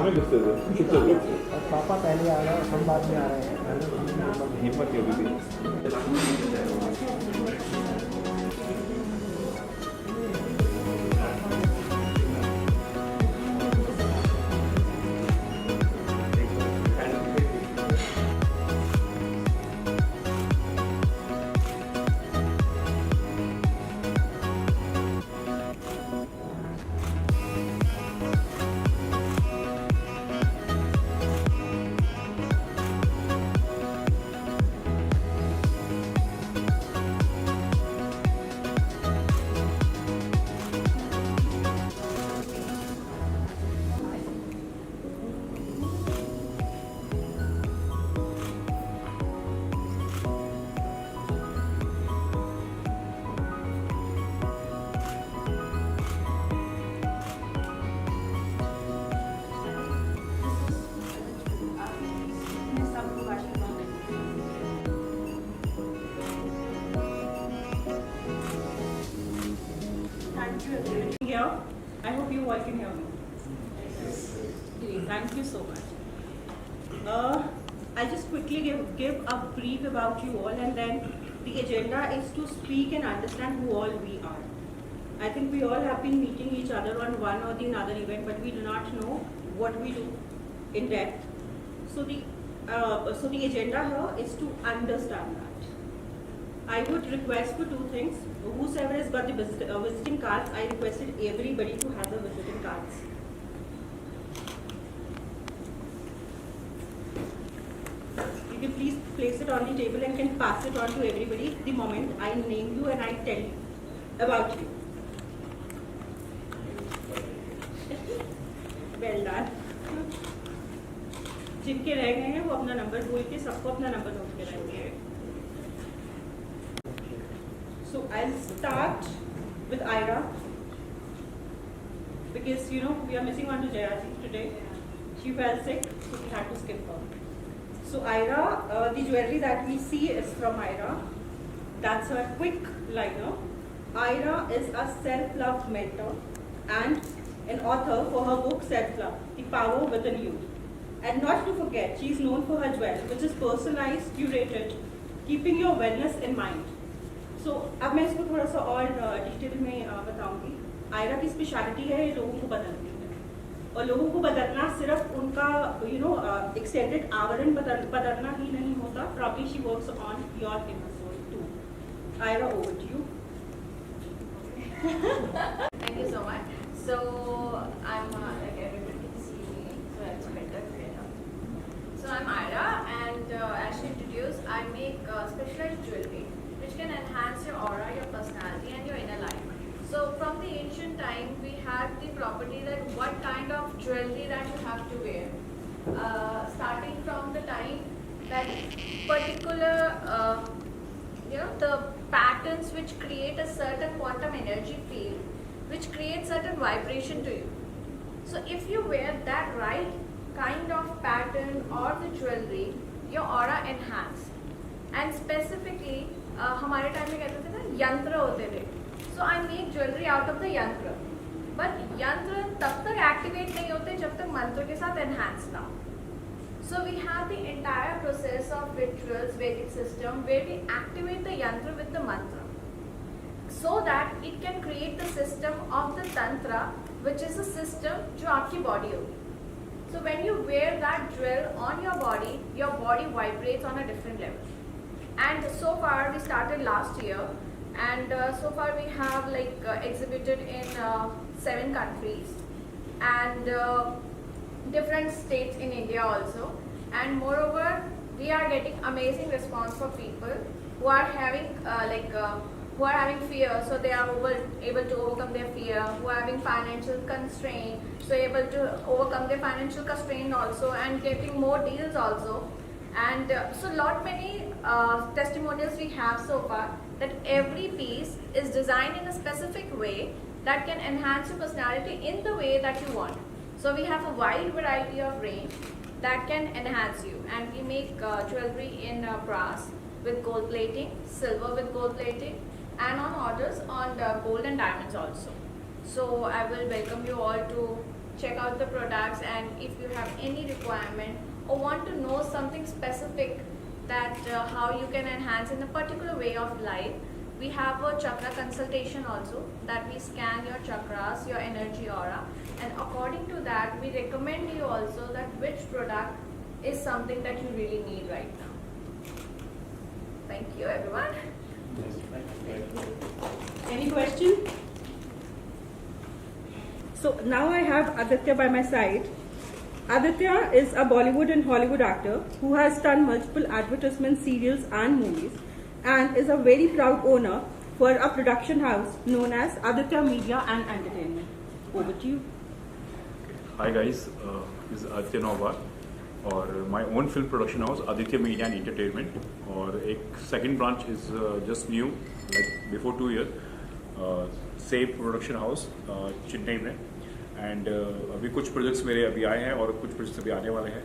हमें गुस्से से चुप चल रहे थे। और पापा पहले आ गए, हम बाद में आ रहे हैं। हिम्मत नहीं होती थी। Here, I hope you all can hear me. Thank you so much. I'll just quickly give a brief about you all, and then the agenda is to speak and understand who all we are. I think we all have been meeting each other on one or the another event, but we do not know what we do in depth. So the agenda here is to understand that. I would request for two things. Whosoever has got the visiting cards, I requested everybody to have the visiting cards. You can please place it on the table and can pass it on to everybody the moment I name you and I tell you about you. Well done. जिनके रह गए हैं वो अपना number बोल के सबको अपना नंबर नोट कराएंगे. So I'll start with Ira because we are missing one to Jayaji today. She fell sick, so we had to skip her. So Ira, the jewelry that we see is from Ira. That's her quick liner. Ira is a self-love mentor and an author for her book Self-Love, The Power Within You. And not to forget, she is known for her jewelry, which is personalized, curated, keeping your wellness in mind. So अब मैं इसको थोड़ा सा और detail में बताऊंगी. आयरा की speciality है लोगों को बदलती है, और लोगों को बदलना सिर्फ उनका एक्सटेंडेड आवरण बदलना ही नहीं होता. Probably she works on your inner soul too. Ira, over to you. Thank you so much. So I'm like everybody can see me, so it's better. So I'm Ira, and as she introduced, I make specialized jewelry which can enhance your aura, your personality, and your inner life. So from the ancient time, we had the property that what kind of jewelry that you have to wear. Starting from the time that particular, the patterns which create a certain quantum energy field, which creates certain vibration to you. So if you wear that right kind of pattern or the jewelry, your aura enhance. And specifically, हमारे time में कहते थे ना यंत्र होते थे. So I make jewellery out of the yantra, but yantra तब तक एक्टिवेट नहीं होते जब तक मंत्र के साथ एनहांस ना हो. So we have the entire process of rituals Vedic system where we activate the yantra with the mantra so that it can create the system of the tantra which is a system जो आपकी बॉडी होगी. So when you wear that jewel on your body vibrates on a different level. And so far we started last year, and so far we have exhibited in 7 countries and different states in India also. And moreover, we are getting amazing response for people who are having who are having fear, so they are able to overcome their fear, who are having financial constraint, so able to overcome their financial constraint also, and getting more deals also. And so lot many testimonials we have so far that every piece is designed in a specific way that can enhance your personality in the way that you want. So we have a wide variety of range that can enhance you, and we make jewelry in brass with gold plating, silver with gold plating, and on orders on the gold and diamonds also. So I will welcome you all to check out the products, and if you have any requirement or want to know something specific that how you can enhance in a particular way of life, we have a chakra consultation also, that we scan your chakras, your energy aura, and according to that we recommend you also that which product is something that you really need right now. Thank you everyone. Any question? So now I have Aditya by my side. Aditya is a Bollywood and Hollywood actor who has done multiple advertisement serials and movies, and is a very proud owner for a production house known as Aditya Media and Entertainment. Over to you. Hi guys, this is Aditya Naubal और my own film production house Aditya Media and Entertainment, और एक second branch is just new like before 2 years, same production house Chennai में, and अभी कुछ projects मेरे अभी आए हैं और कुछ प्रोजेक्ट्स अभी आने वाले हैं,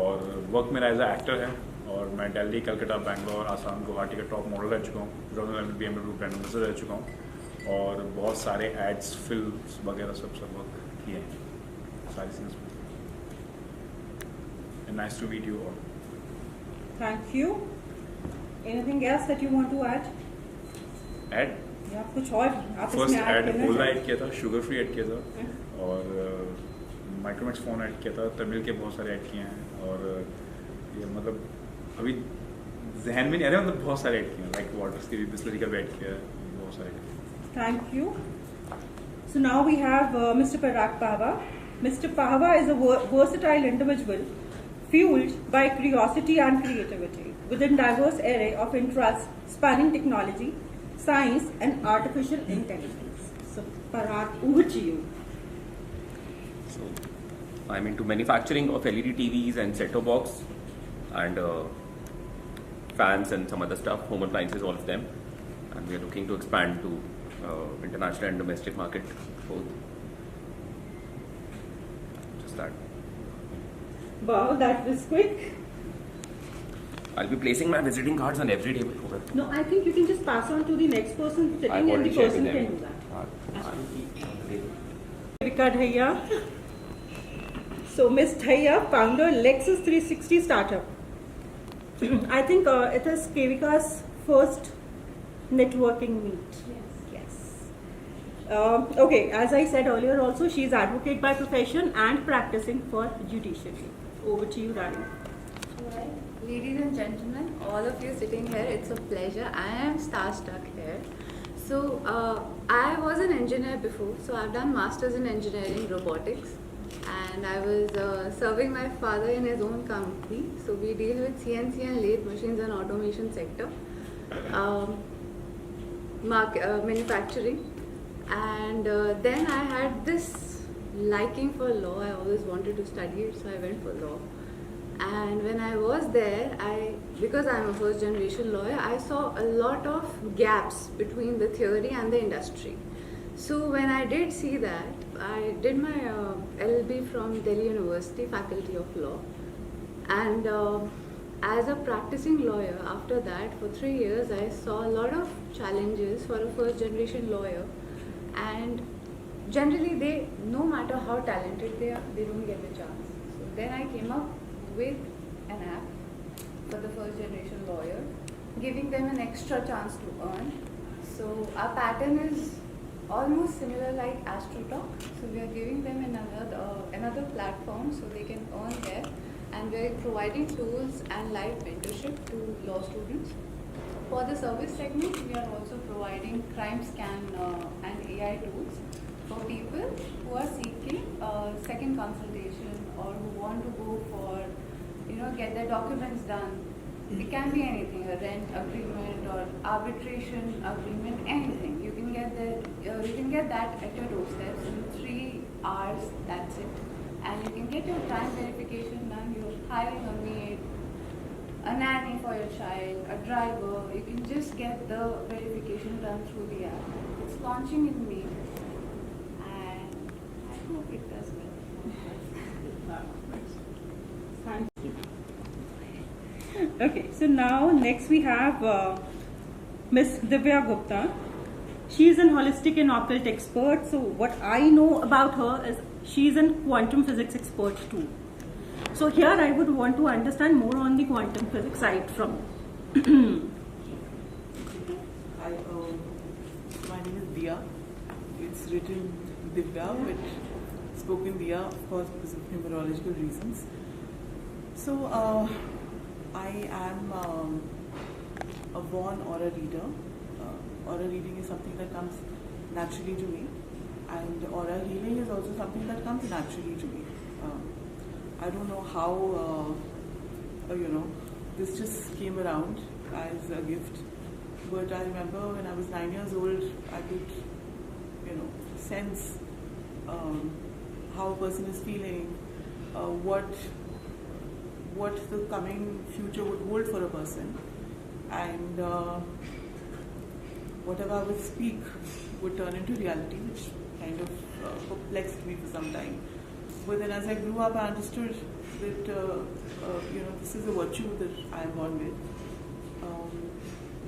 और वर्क मेरा एज ए एक्टर है, और मैं दिल्ली, कलकत्ता, बैंगलोर, आसाम, गुवाहाटी का टॉप मॉडल रह चुका हूँ, BMW ब्रांड एम्बेसडर रह चुका हूँ, और बहुत सारे एड्स, फिल्म्स वगैरह सब वर्क किए हैं सारी सीन्स में. And nice to meet you all. Thank you. Anything else that you want to add? Ad? या कुछ और आप फर्स्ट इसमें एड करना ओला चाहें? ऐड किया था, शुगर फ्री ऐड किया था, और माइक्रोमैक्स फ़ोन ऐड किया था, तमिल के बहुत सारे ऐड किए हैं, और ये मतलब अभी जहन में नहीं आ रहा, मतलब बहुत सारे ऐड किए हैं, लाइक वाटर्स की भी, बिस्लरी का भी ऐड किया है, बहुत सारे. Thank you. So now we have Mr. Parag Pahwa. Mr. Pahwa is a versatile individual fueled by curiosity and creativity within diverse array of interests spanning technology, science and artificial intelligence. So Parag, over to you. So I'm into manufacturing of LED TVs and set-top box and fans and some other stuff, home appliances, all of them, and we are looking to expand to international and domestic market both. Just that. Wow, that was quick. I'll be placing my visiting cards on every table. No, I think you can just pass on to the next person sitting, I've and the already shared person with can them. do that. I'm- Devika Dhaiya. So Ms. Dhaiya, founder Lexus 360 startup. I think it is Kevika's first networking meet. Yes. Okay, as I said earlier also, she is advocate by profession and practicing for judiciary. Over to you, Rani. Ladies and gentlemen, all of you sitting here, it's a pleasure. I am starstruck here. So, I was an engineer before, so I've done Masters in Engineering Robotics, and I was serving my father in his own company. So, we deal with CNC and lathe machines and automation sector, manufacturing, and then I had this liking for law. I always wanted to study it, so I went for law. And when I was there, because I'm a first generation lawyer, I saw a lot of gaps between the theory and the industry. So when I did see that, I did my LLB from Delhi University, Faculty of Law. And as a practicing lawyer, after that, for 3 years, I saw a lot of challenges for a first generation lawyer. And generally, no matter how talented they are, they don't get the chance. So then I came up with an app for the first generation lawyer, giving them an extra chance to earn. So our pattern is almost similar like AstroTalk. So we are giving them another platform so they can earn there, and we are providing tools and live mentorship to law students. For the service segment, we are also providing crime scan and AI tools for people who are seeking second consultation or who want to go for, get their documents done. It can be anything, a rent agreement or arbitration agreement, anything. You can get that at your doorstep in 3 hours. That's it, and you can get your time verification done. You're hiring a maid, a nanny for your child, a driver. You can just get the verification done through the app. It's launching in May, and I hope it does well. Okay, so now next we have Miss Divya Gupta. She is an holistic and occult expert. So what I know about her is she is a quantum physics expert too. So here I would want to understand more on the quantum physics side from. Hi, my name is Dia. It's written Divya, but spoken Dia, of course, because of numerological reasons. So, I am a born aura reader. Aura reading is something that comes naturally to me, and aura healing is also something that comes naturally to me. I don't know how, this just came around as a gift. But I remember when I was 9 years old, I could, sense how a person is feeling, what the coming future would hold for a person, and whatever I would speak would turn into reality, which kind of perplexed me for some time. But then as I grew up, I understood that this is a virtue that I am born with.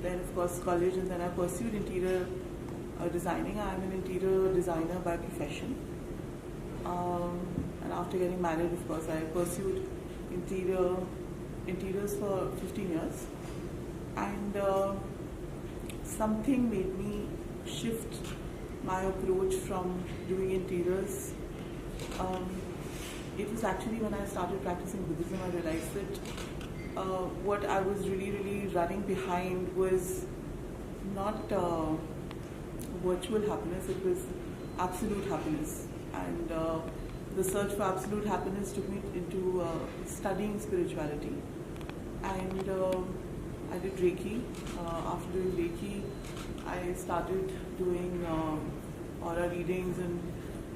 Then of course college, and then I pursued interior designing. I am an interior designer by profession. And after getting married, of course, I pursued interiors for 15 years. And something made me shift my approach from doing interiors. It was actually when I started practicing Buddhism, I realized that what I was really running behind was not virtual happiness, it was absolute happiness. And the search for absolute happiness took me into studying spirituality. And I did Reiki. After doing Reiki, I started doing aura readings and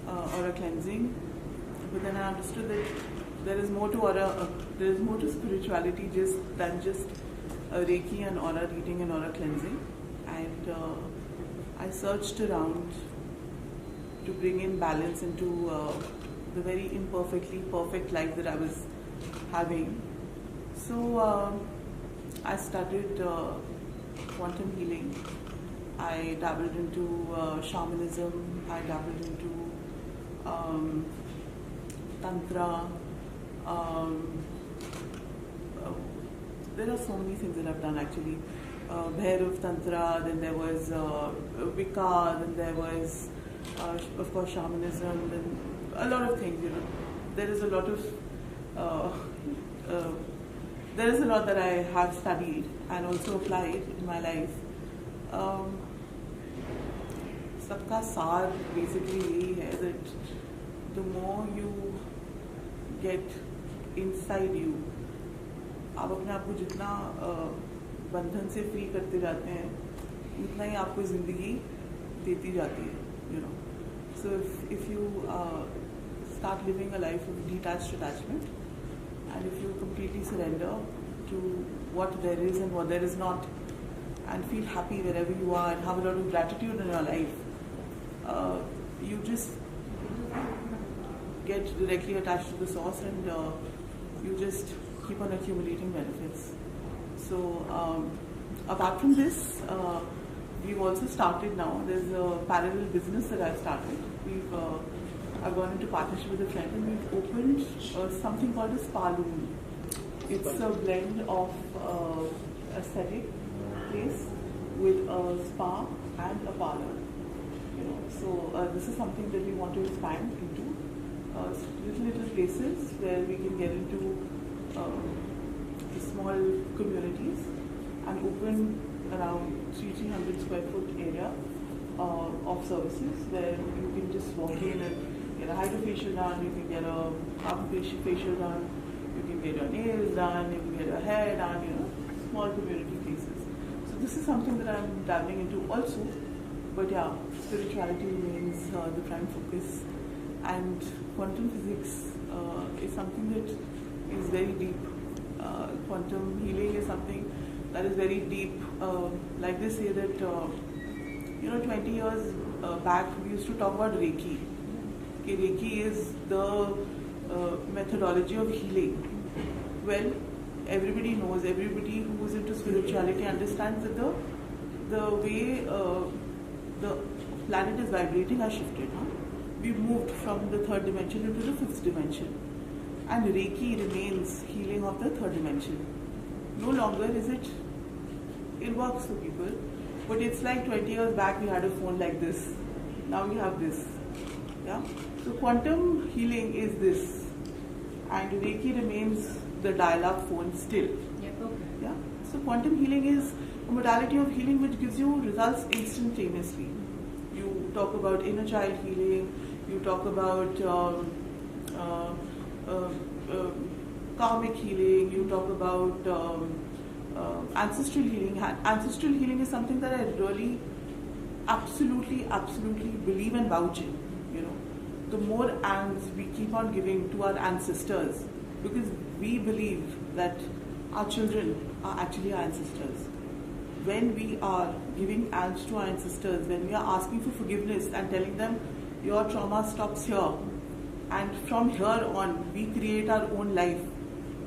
aura cleansing. But then I understood that there is more to aura, there is more to spirituality than just Reiki and aura reading and aura cleansing. And I searched around to bring in balance into the very imperfectly perfect life that I was having. So I studied quantum healing. I dabbled into shamanism. I dabbled into Tantra. There are so many things that I've done actually. Bhairav Tantra, then there was Wicca, then there was of course shamanism, then a lot of things, There is a lot of there is a lot that I have studied and also applied in my life. Sabka saar basically यही है that the more you get inside you, आप अपने आप को जितना बंधन से free करते जाते हैं, उतना ही आपको जिंदगी देती जाती है, So if you start living a life of detached attachment, and if you completely surrender to what there is and what there is not, and feel happy wherever you are and have a lot of gratitude in your life, you just get directly attached to the source, and you just keep on accumulating benefits. So apart from this, we've also started now, there's a parallel business that I've started. I've gone into partnership with a friend, and we've opened something called a spa room. It's a blend of aesthetic place with a spa and a parlor. So this is something that we want to expand into. Little places where we can get into small communities and open around 300 square foot area of services where you can just walk in and get a hydrofacial done, you can get a carbon facial done, you can get your nails done, you can get your hair done, small community places. So this is something that I'm dabbling into also. But yeah, spirituality remains the prime focus, and quantum physics is something that is very deep. Quantum healing is something that is very deep. Like they say that 20 years back we used to talk about Reiki. Okay, Reiki is the methodology of healing. Well, everybody knows, everybody who is into spirituality understands that the way the planet is vibrating has shifted. we moved from the third dimension into the fifth dimension. And Reiki remains healing of the third dimension. No longer is it works for people, but it's like 20 years back we had a phone like this. Now we have this. Yeah. So quantum healing is this, and Reiki remains the dial-up phone still. Yeah. So quantum healing is a modality of healing which gives you results instantaneously. You talk about inner child healing. You talk about karmic healing, you talk about ancestral healing. Ancestral healing is something that I really absolutely believe and vouch in. You know, the more ANDs we keep on giving to our ancestors, because we believe that our children are actually our ancestors. When we are giving ANDs to our ancestors, when we are asking for forgiveness and telling them your trauma stops here, and from here on we create our own life,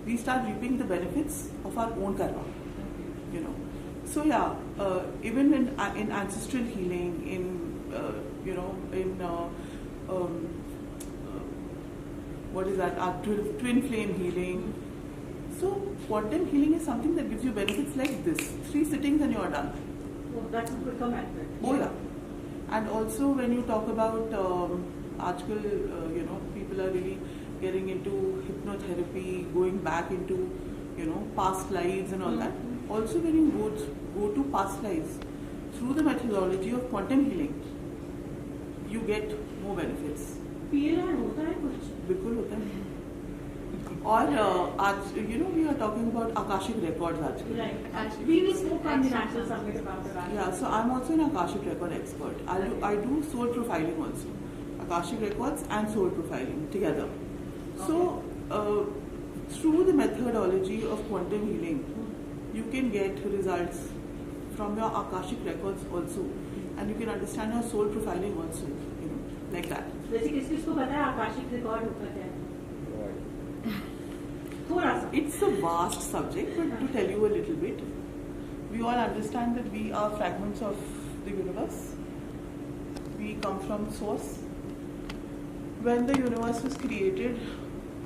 we start reaping the benefits of our own karma. You know, so yeah, even in ancestral healing, what is that? Our twin flame healing. So quantum healing is something that gives you benefits like this: 3 sittings and you are done. Oh, that would become accurate. Oh yeah. And also when you talk about आजकल people are really getting into hypnotherapy, going back into past lives and all that. Also when you go to past lives through the methodology of quantum healing, you get more benefits. PLR होता है कुछ? बिल्कुल होता है. और आज we are talking about Akashic records आजकल. Right. We spoke on the National Summit about that. Yeah, so I'm also an Akashic record expert. I do soul profiling also. Akashic records and soul profiling together. So through the methodology of quantum healing, you can get results from your Akashic records also, and you can understand your soul profiling also, like that. जैसे किसको पता है Akashic record होता है? थोड़ा सा. It's a vast subject, but to tell you a little bit, we all understand that we are fragments of the universe. We come from source. When the universe was created,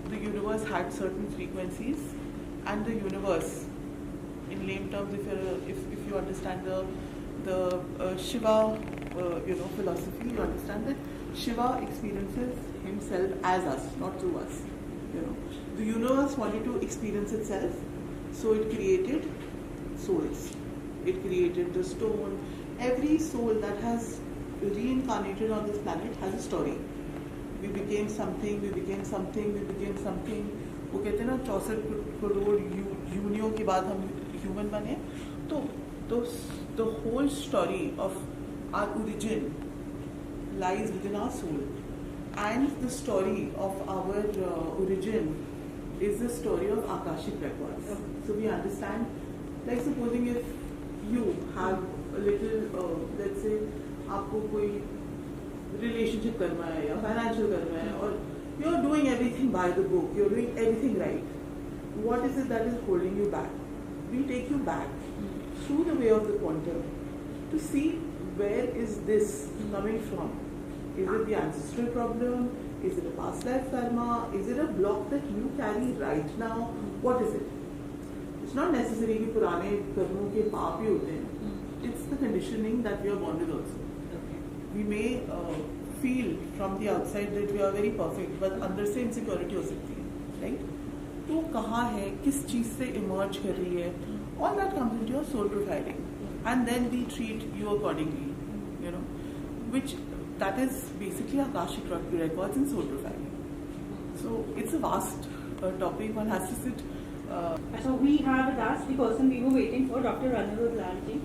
the universe had certain frequencies, and the universe, in lame terms, if you understand the Shiva philosophy, you understand that Shiva experiences himself as us, not through us. The universe wanted to experience itself, so it created souls. It created the stone. Every soul that has reincarnated on this planet has a story. We became something, we became something, we became something. वो कहते हैं ना 64 करोड़ यूनियों के बाद हम human बने. तो the whole story of our origin lies within our soul, and the story of our origin is the story of Akashic records. So we understand, like supposing if you have a little, let's say, आपको कोई relationship करना है या financial करना है, और you're doing everything by the book, you're doing everything right. What is it that is holding you back? We take you back through the way of the quantum to see where is this coming from. Is it the ancestral problem? Is it a past life karma? Is it a block that you carry right now? What is it? It's not necessary कि पुराने कर्मों के पाप ही होते हैं. It's the conditioning that we are born with also. We may feel from the outside that we are very perfect, but अंदर से insecurity हो सकती है, right? तो कहाँ है, किस चीज़ से emerge कर रही है? All that comes into your soul profiling, and then we treat you accordingly, which that is basically Akashic records and soul profiling. So it's a vast topic. One has to sit. So we have with us the person we were waiting for, Dr. Anirudh Lal ji.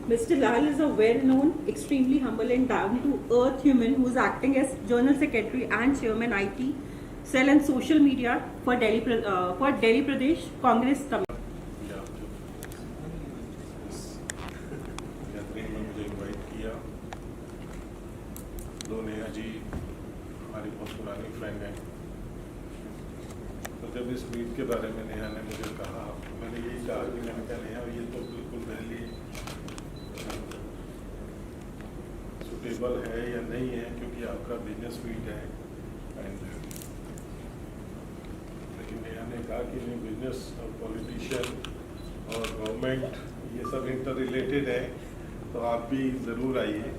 Mr. Lal is a well-known, extremely humble and down-to-earth human who is acting as Journal Secretary and Chairman IT Cell and Social Media for Delhi Pradesh Congress Committee. Gathering में मुझे invite किया. दो नेहा जी हमारी बहुत पुरानी friend हैं. तो जब इस मीट के बारे में नेहा ने मुझे कहा, मैंने यही कहा कि मैंने कहा नेहा ये तो बिल्कुल मेरे लिए सुटेबल है या नहीं है, क्योंकि आपका बिजनेस फील्ड है एंड लेकिन नेहा ने कहा कि नहीं, बिजनेस और पॉलिटिशियन और गवर्नमेंट ये सब इंटर रिलेटेड है, तो आप भी ज़रूर आइए।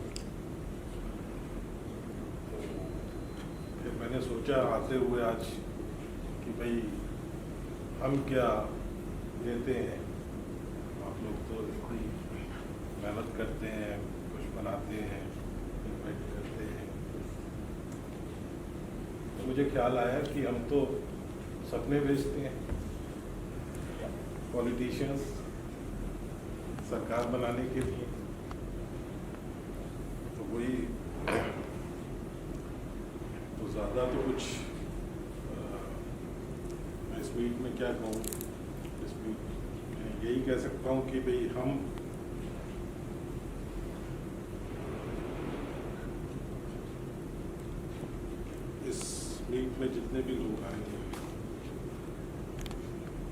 तो फिर मैंने सोचा आते हुए आज कि भाई हम क्या देते हैं, आप लोग तो इतनी मेहनत करते हैं, कुछ बनाते हैं, इन्वाइट करते हैं, तो मुझे ख्याल आया कि हम तो सपने बेचते हैं, पॉलिटिशियंस सरकार बनाने के लिए, तो वही तो ज़्यादा तो कुछ मैं इस वीक में क्या कहूँ, इस वीक यही कह सकता हूँ कि भाई हम इस मीट में जितने भी लोग आएंगे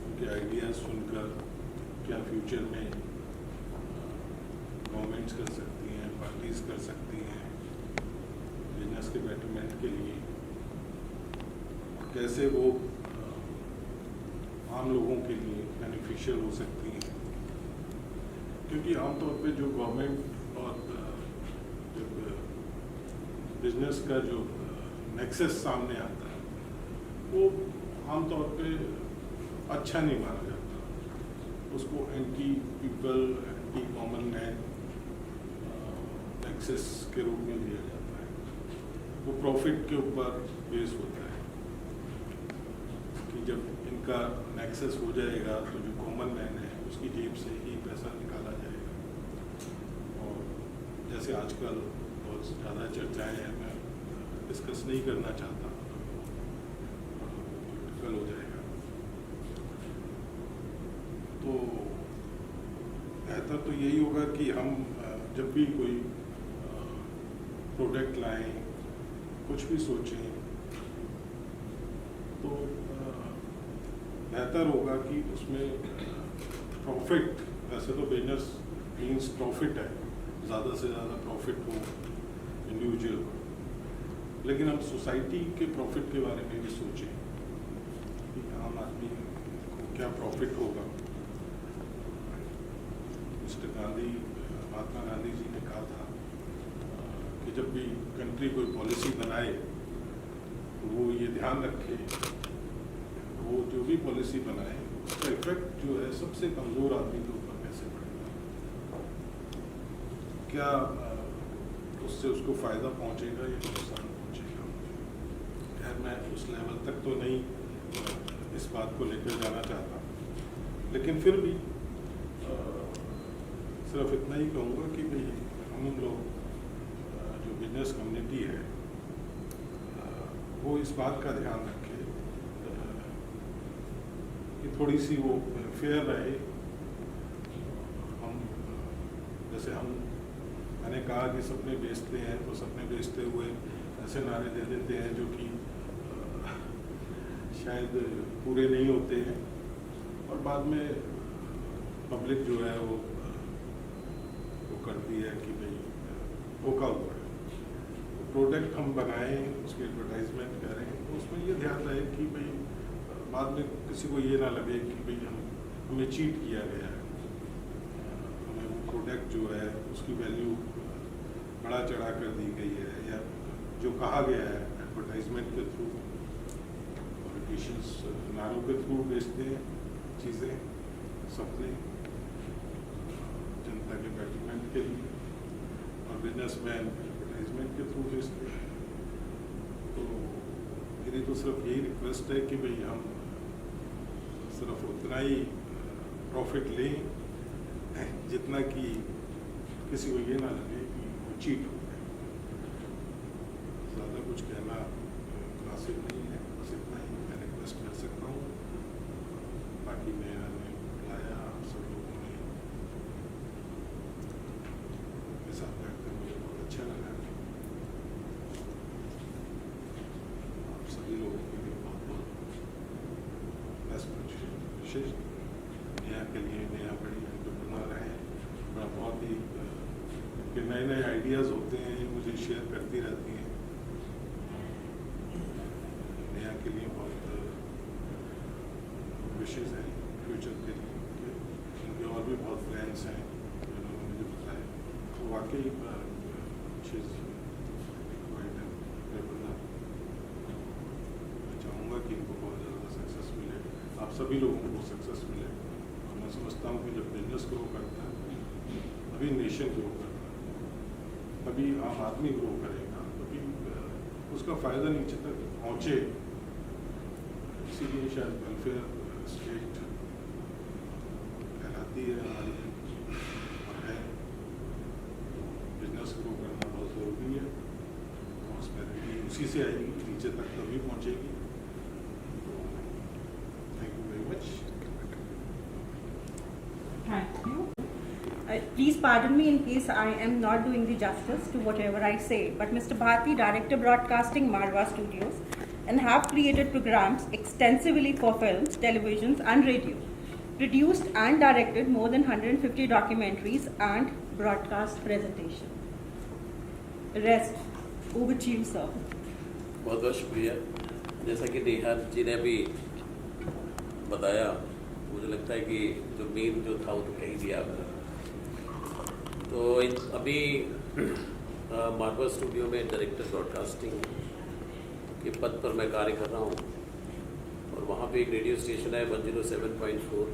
उनके आइडियाज़ सुनकर क्या फ्यूचर में गवर्नमेंट्स कर सकती हैं, पार्टीज कर सकती हैं बिजनेस के बेटरमेंट के लिए, कैसे वो आम लोगों के लिए बेनिफिशियल हो सकती हैं, क्योंकि आमतौर पे जो गवर्नमेंट और बिजनेस का जो नेक्सस सामने आता है वो आमतौर पे अच्छा नहीं माना जाता, उसको anti people, anti common man nexus के रूप में लिया जाता है। वो प्रॉफिट के ऊपर बेस होता है कि जब इनका नेक्सस हो जाएगा तो जो कॉमन मैन है उसकी जेब से ही पैसा निकाला जाएगा। और जैसे आजकल बहुत ज़्यादा चर्चाएं हैं, मैं डिस्कस नहीं करना चाहता, डिफिकल्ट हो जाएगा, तो बेहतर तो यही होगा कि हम जब भी कोई प्रोडक्ट लाएं, कुछ भी सोचें, तो बेहतर होगा कि उसमें प्रॉफिट, वैसे तो बिजनेस मीन्स प्रॉफिट है, ज़्यादा से ज़्यादा प्रॉफिट हो इंडिविजुअल को, लेकिन हम सोसाइटी के प्रॉफिट के बारे में भी सोचें कि आम आदमी को क्या प्रॉफिट होगा। मिस्टर गांधी, महात्मा गांधी जी ने कहा था कि जब भी कंट्री कोई पॉलिसी बनाए तो वो ये ध्यान रखे, वो जो भी पॉलिसी बनाए उसका इफेक्ट जो है सबसे कमज़ोर आदमी के ऊपर कैसे पड़ेगा, क्या उससे उसको फ़ायदा पहुंचेगा या नुकसान पहुंचेगा। खैर मैं उस लेवल तक तो नहीं इस बात को लेकर जाना चाहता, लेकिन फिर भी सिर्फ इतना ही कहूँगा कि भाई हम लोग जो बिजनेस कम्युनिटी है वो इस बात का ध्यान रखे कि थोड़ी सी वो फेयर रहे। हम जैसे मैंने कहा कि सपने बेचते हैं, तो सपने बेचते हुए ऐसे नारे दे देते हैं जो कि शायद पूरे नहीं होते हैं, और बाद में पब्लिक जो है वो करती है कि भाई धोखा हुआ है। तो प्रोडक्ट हम बनाएं, उसकी एडवर्टाइजमेंट करें, तो उसमें ये ध्यान रहे कि भाई बाद में किसी को ये ना लगे कि भाई हमें चीट किया गया है, हमें वो प्रोडक्ट जो है उसकी वैल्यू बढ़ा चढ़ा कर दी गई है, या जो कहा गया है एडवर्टाइजमेंट के थ्रू, पॉलिटिशियंस नारों के थ्रू बेचते हैं चीज़ें, सपने जनता के बेटरमेंट के लिए, और बिजनेसमैन एडवर्टाइजमेंट के थ्रू बेचते हैं। तो मेरी तो सिर्फ यही रिक्वेस्ट है कि भाई हम सिर्फ उतना ही प्रॉफिट लें जितना कि किसी को ये ना लगे कि वो चीट हो गया। ज़्यादा कुछ कहना मुनासिब नहीं है, बस इतना ही मैं रिक्वेस्ट कर सकता हूँ। बाकी मैंने बुलाया, आप सब लोगों ने मेरे साथ बैठकर मुझे बहुत अच्छा लगा। आप सभी लोगों के लिए बहुत बहुत बेस्ट विशेष नेहा के लिए, नेहा बड़ी एंटरप्रेन्योर है, बड़ा बहुत ही उनके नए नए आइडियाज़ होते हैं, मुझे शेयर करती रहती हैं। नेहा के लिए बहुत विशेष हैं फ्यूचर के लिए, उनके और भी बहुत प्लान्स हैं जिन्होंने मुझे बताया। तो वाकई मैं चाहूँगा कि इनको बहुत ज़्यादा सक्सेस मिले, आप सभी लोगों को सक्सेस मिले। और मैं समझता हूँ कि जब बिजनेस ग्रो करता है अभी नेशन ग्रो करता है, अभी आम आदमी ग्रो करेगा, अभी उसका फ़ायदा नीचे तक पहुँचे। इसीलिए शायद वेलफेयर स्टेट कहलाती है हमारी और है। बिजनेस ग्रो करना बहुत ज़रूरी है, प्रॉस्पेरिटी उसी से आएगी, नीचे तक तभी पहुँचेगी। Thank you very much. Thank you. Please pardon me in case I am not doing the justice to whatever I say, but Mr. Bharti, Director Broadcasting, Marwa Studios, and have created programs extensively for films, televisions and radio, produced and directed more than 150 documentaries and broadcast presentation. Rest, over to you, sir. बहुत बहुत शुक्रिया। जैसा कि नेहा जी ने अभी बताया, मुझे लगता है कि जो मेन जो था वो तो कह ही दिया आपने। तो अभी मारवा स्टूडियो में डायरेक्टर ब्रॉडकास्टिंग के पद पर मैं कार्य कर रहा हूँ और वहाँ पे एक रेडियो स्टेशन है 107.4,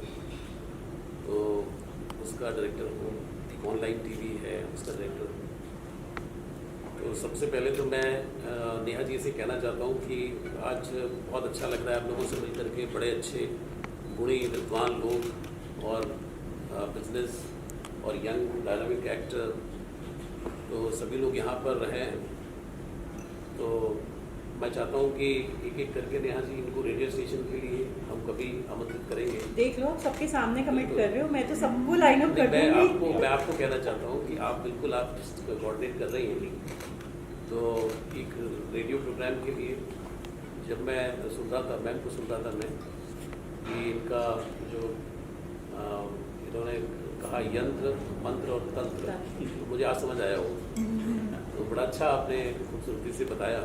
तो उसका डायरेक्टर हूँ। एक ऑनलाइन टीवी है, उसका डायरेक्टर हूँ। तो सबसे पहले तो मैं नेहा जी से कहना चाहता हूँ कि आज बहुत अच्छा लग रहा है आप लोगों से मिलकर के। बड़े अच्छे गुणी विद्वान लोग और बिजनेस और यंग डायनामिक एक्टर, तो सभी लोग यहाँ पर हैं। तो मैं चाहता हूँ कि एक एक करके नेहा जी इनको रेडियो स्टेशन के लिए हम कभी आमंत्रित करेंगे। देख लो, सबके सामने कमेंट कर रहे हो, मैं तो सबको लाइन अप कर दूंगी। मैं आपको कहना चाहता हूँ कि आप बिल्कुल आप कोऑर्डिनेट कर रही हैं। तो एक रेडियो प्रोग्राम के लिए जब मैं सुन रहा था, मैम को सुन रहा था मैं कि इनका जो इन्होंने कहा यंत्र मंत्र और तंत्र, तो मुझे आज समझ आया वो। तो बड़ा अच्छा आपने खूबसूरती से बताया।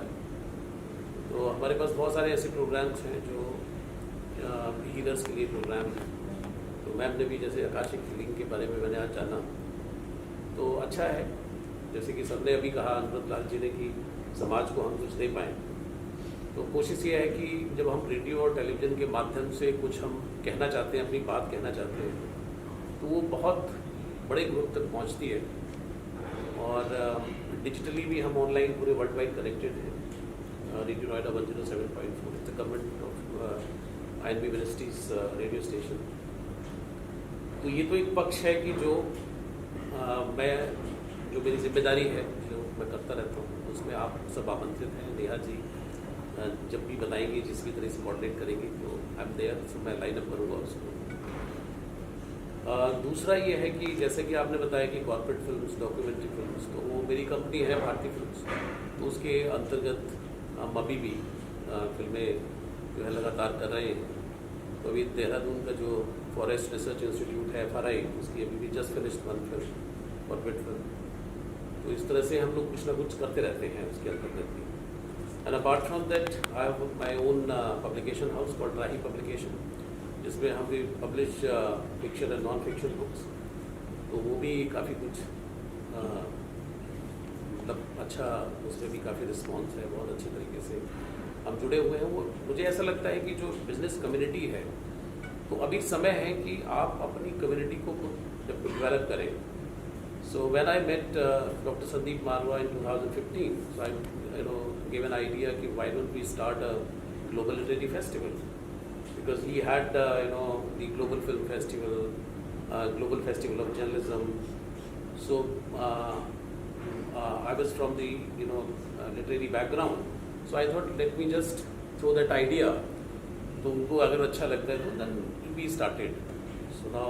तो हमारे पास बहुत सारे ऐसे प्रोग्राम्स हैं जो हीलर्स के लिए प्रोग्राम हैं। तो मैम ने भी जैसे आकाशिक हीलिंग के बारे में मैंने आज जाना, तो अच्छा है। जैसे कि सबने अभी कहा, अनुव्रत लाल जी ने, कि समाज को हम कुछ दे पाएँ। तो कोशिश ये है कि जब हम रेडियो और टेलीविज़न के माध्यम से कुछ हम कहना चाहते हैं, अपनी बात कहना चाहते हैं, तो वो बहुत बड़े ग्रुप तक पहुंचती है। और डिजिटली भी हम ऑनलाइन पूरे वर्ल्ड वाइड कनेक्टेड हैं। Radio Noida 107.4 it's the government of INB ministries radio station. तो ये तो एक पक्ष है कि जो मेरी जिम्मेदारी है, जो मैं करता रहता हूँ, उसमें आप सब आमंत्रित हैं। नेहा जी जब भी बताएंगे, जिस भी तरह से कोऑर्डिनेट करेंगे, तो आई एम देयर, तो मैं लाइन अप करूँगा उसको। दूसरा ये है कि जैसे कि आपने बताया कि कॉर्पोरेट फिल्म्स, डॉक्यूमेंट्री फिल्म्स, तो वो मेरी कंपनी है भारती फिल्म्स, तो उसके अंतर्गत हम अभी भी फिल्में जो है लगातार कर रहे हैं। तो अभी देहरादून का जो फॉरेस्ट रिसर्च इंस्टीट्यूट है FRI, उसकी अभी भी just finished one film, corporate film. तो इस तरह से हम लोग कुछ ना कुछ करते रहते हैं उसके अंतर्गत भी। And apart from that I have my own publication house called Rahi publication, जिसमें हम भी publish fiction and non fiction books. तो वो भी काफ़ी कुछ मतलब अच्छा, उसमें भी काफ़ी रिस्पॉन्स है, बहुत अच्छे तरीके से हम जुड़े हुए हैं। वो मुझे ऐसा लगता है कि जो बिजनेस कम्युनिटी है, तो अभी समय है कि आप अपनी कम्युनिटी को डेवलप करें। So when I met doctor Sandeep Marwah in 2015, so I gave an idea कि why don't we start a global literary festival, because he had the Global Film Festival, Global Festival of Journalism. So I was from the literary background, so I thought let me just throw that idea. तो उनको अगर अच्छा लगता है तो then we started. So now